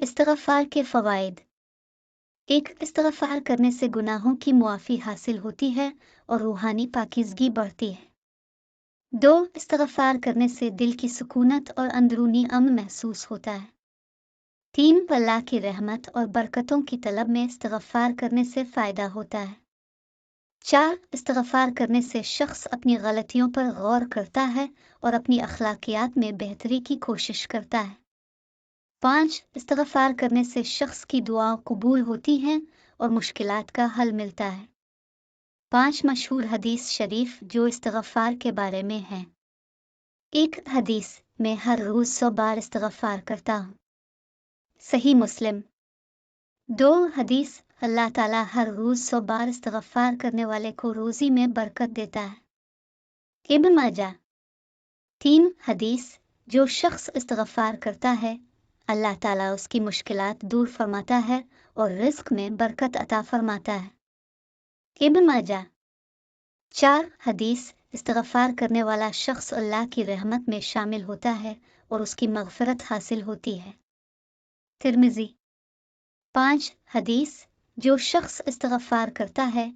इस्तिग़फ़ार के फ़वाइद। 1. इस्तिग़फ़ार करने से गुनाहों की मुआफ़ी हासिल होती है और रूहानी पाकीज़गी बढ़ती है। 2. इस्तिग़फ़ार करने से दिल की सुकूनत और अंदरूनी अमन महसूस होता है। 3. अल्लाह की रहमत और बरकतों की तलब में इस्तिग़फ़ार करने से फ़ायदा होता है। 4. इस्तिग़फ़ार करने से शख्स अपनी गलतियों पर गौर करता है और अपनी अखलाकियात में बेहतरी की कोशिश करता है। 5. इस्तिग़फ़ार करने से शख्स की दुआ कबूल होती हैं और मुश्किलात का हल मिलता है। 5 मशहूर हदीस शरीफ जो इस्तिग़फ़ार के बारे में हैं। 1 हदीस, मैं हर रोज़ 100 बार इस्तिग़फ़ार करता हूँ। सही मुस्लिम। 2 हदीस, अल्लाह ताला हर रोज़ 100 बार इस्तिग़फ़ार करने वाले को रोज़ी में बरकत देता है। इब्न माजा। 3 हदीस, जो शख्स इस्तिग़फ़ार करता है अल्लाह ताला उसकी मुश्किलात दूर फरमाता है और रिज़्क़ में बरकत अता फरमाता है। इब्न माजा। 4 हदीस, इस्तिग़फ़ार करने वाला शख्स अल्लाह की रहमत में शामिल होता है और उसकी मग़फ़िरत हासिल होती है। तिर्मिज़ी। 5 हदीस, जो शख्स इस्तिग़फ़ार करता है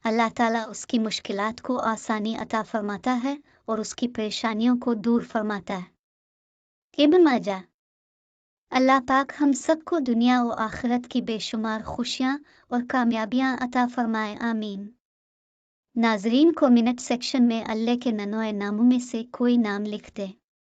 अल्लाह ताला उसकी मुश्किलात को आसानी अता फरमाता है और उसकी परेशानियों को दूर फरमाता है। इब्न माजा। अल्लाह पाक हम सबको दुनिया व आखिरत की बेशुमार खुशियाँ और कामयाबियाँ अता फरमाए, आमीन। नाज़रीन, कमेंट सेक्शन में अल्लाह के नन्हे नामों में से कोई नाम लिख दें।